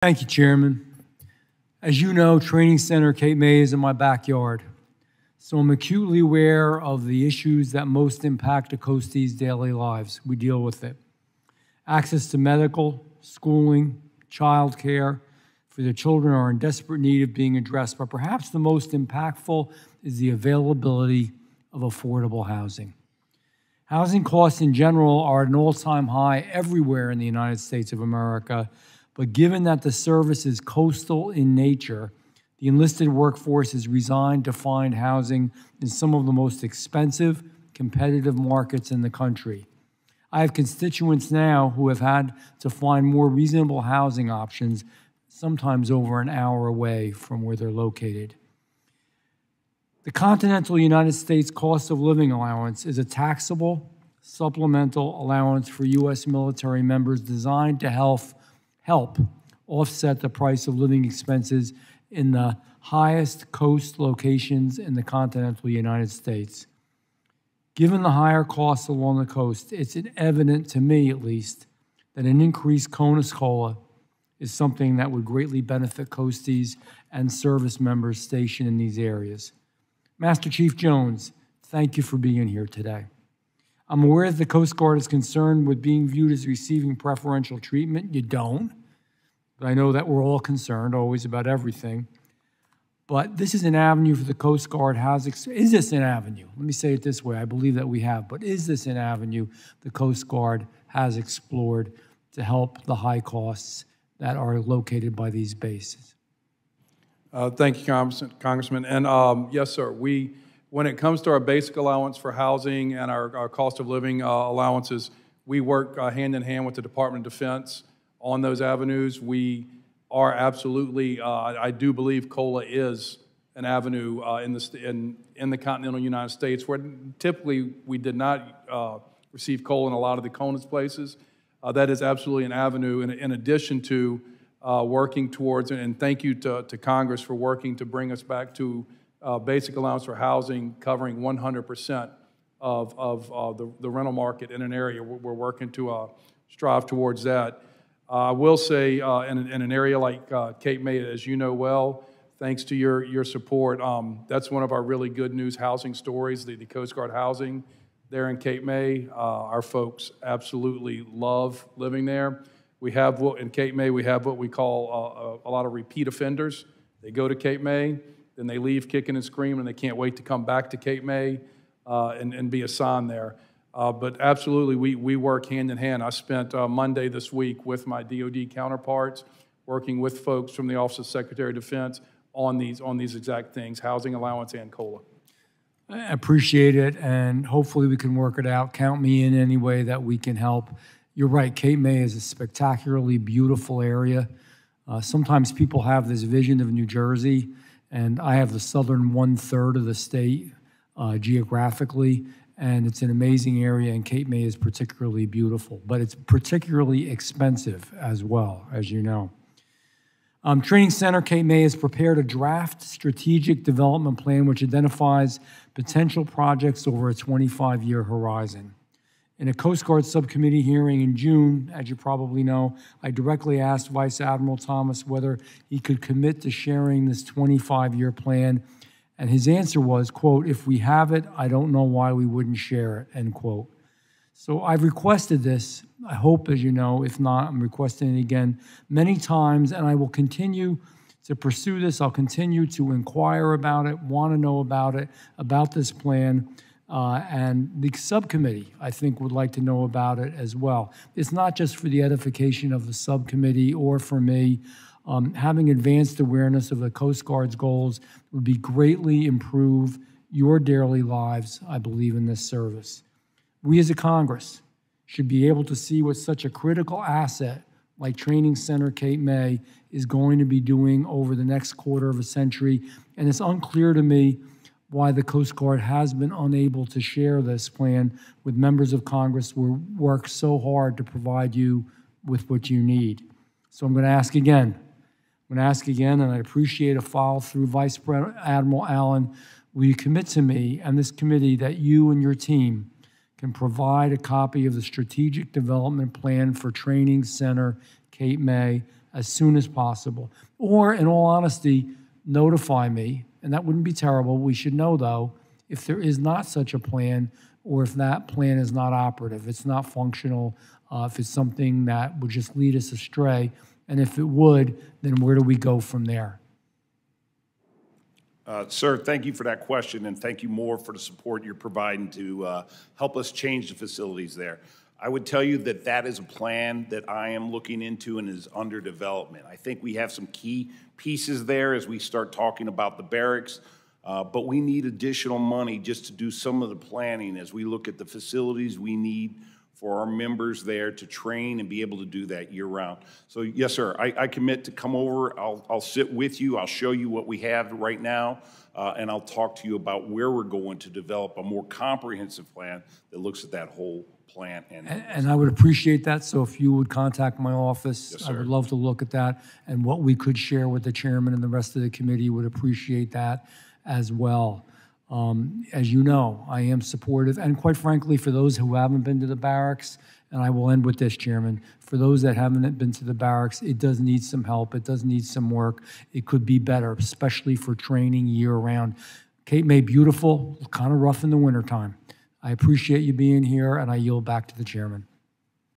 Thank you, Chairman. As you know, Training Center Cape May is in my backyard, so I'm acutely aware of the issues that most impact the Coasties' daily lives. We deal with it. Access to medical, schooling, child care for their children are in desperate need of being addressed, but perhaps the most impactful is the availability of affordable housing. Housing costs in general are at an all-time high everywhere in the United States of America, but given that the service is coastal in nature, the enlisted workforce is resigned to find housing in some of the most expensive, competitive markets in the country. I have constituents now who have had to find more reasonable housing options, sometimes over an hour away from where they're located. The continental United States cost of living allowance is a taxable supplemental allowance for U.S. military members designed to help offset the price of living expenses in the highest coast locations in the continental United States. Given the higher costs along the coast, it's evident to me, at least, that an increased CONUS COLA is something that would greatly benefit Coasties and service members stationed in these areas. Master Chief Jones, thank you for being here today. I'm aware that the Coast Guard is concerned with being viewed as receiving preferential treatment. You don't. But I know that we're all concerned, always, about everything. But this is an avenue for the Coast Guard is this an avenue? Let me say it this way. I believe that we have. But is this an avenue the Coast Guard has explored to help the high costs that are located by these bases? Thank you, Congressman. And yes, sir, when it comes to our basic allowance for housing and our cost of living allowances, we work hand in hand with the Department of Defense on those avenues. We are absolutely, I do believe COLA is an avenue in the continental United States where typically we did not receive COLA in a lot of the CONUS places. That is absolutely an avenue in addition to working towards, and thank you to Congress for working to bring us back to basic allowance for housing covering 100% of the rental market in an area. We're working to strive towards that. I will say in an area like Cape May, as you know well, thanks to your support, that's one of our really good news housing stories, the Coast Guard housing there in Cape May. Our folks absolutely love living there. We have in Cape May, we have what we call a lot of repeat offenders. They go to Cape May, then they leave kicking and screaming, and they can't wait to come back to Cape May and be assigned there. But absolutely, we work hand in hand. I spent Monday this week with my DOD counterparts, working with folks from the Office of Secretary of Defense on these exact things, housing allowance and COLA. I appreciate it, and hopefully we can work it out. Count me in any way that we can help. You're right, Cape May is a spectacularly beautiful area. Sometimes people have this vision of New Jersey, and I have the southern 1/3 of the state geographically, and it's an amazing area, and Cape May is particularly beautiful, but it's particularly expensive as well, as you know. Training Center Cape May has prepared a draft strategic development plan which identifies potential projects over a 25-year horizon. In a Coast Guard subcommittee hearing in June, as you probably know, I directly asked Vice Admiral Thomas whether he could commit to sharing this 25-year plan, and his answer was, quote, "If we have it, I don't know why we wouldn't share it," end quote. So I've requested this, I hope, as you know. If not, I'm requesting it again many times, and I will continue to pursue this. I'll continue to inquire about it, want to know about it, about this plan, and the subcommittee, I think, would like to know about it as well. It's not just for the edification of the subcommittee or for me. Having advanced awareness of the Coast Guard's goals would be greatly improve your daily lives, I believe, in this service. We as a Congress should be able to see what such a critical asset like Training Center Cape May is going to be doing over the next quarter of a century, and it's unclear to me why the Coast Guard has been unable to share this plan with members of Congress who work so hard to provide you with what you need. So I'm going to ask again. And I appreciate a follow through. Vice Admiral Allen, will you commit to me and this committee that you and your team can provide a copy of the Strategic Development Plan for Training Center Cape May as soon as possible. Or, in all honesty, notify me, and that wouldn't be terrible. We should know, though, if there is not such a plan, or if that plan is not operative, it's not functional, if it's something that would just lead us astray, and if it would, then where do we go from there? Sir, thank you for that question, and thank you more for the support you're providing to help us change the facilities there. I would tell you that that is a plan that I am looking into and is under development. I think we have some key pieces there as we start talking about the barracks, but we need additional money just to do some of the planning as we look at the facilities we need for our members there to train and be able to do that year-round. So yes, sir, I commit to come over. I'll sit with you. I'll show you what we have right now, and I'll talk to you about where we're going to develop a more comprehensive plan that looks at that whole plant. And I would appreciate that, so if you would contact my office, yes, I would love to look at that, and what we could share with the chairman and the rest of the committee would appreciate that as well. As you know, I am supportive, and quite frankly, for those who haven't been to the barracks, and I will end with this, Chairman, for those that haven't been to the barracks, it does need some help, it does need some work, it could be better, especially for training year-round. Cape May, beautiful, kind of rough in the wintertime. I appreciate you being here, and I yield back to the Chairman.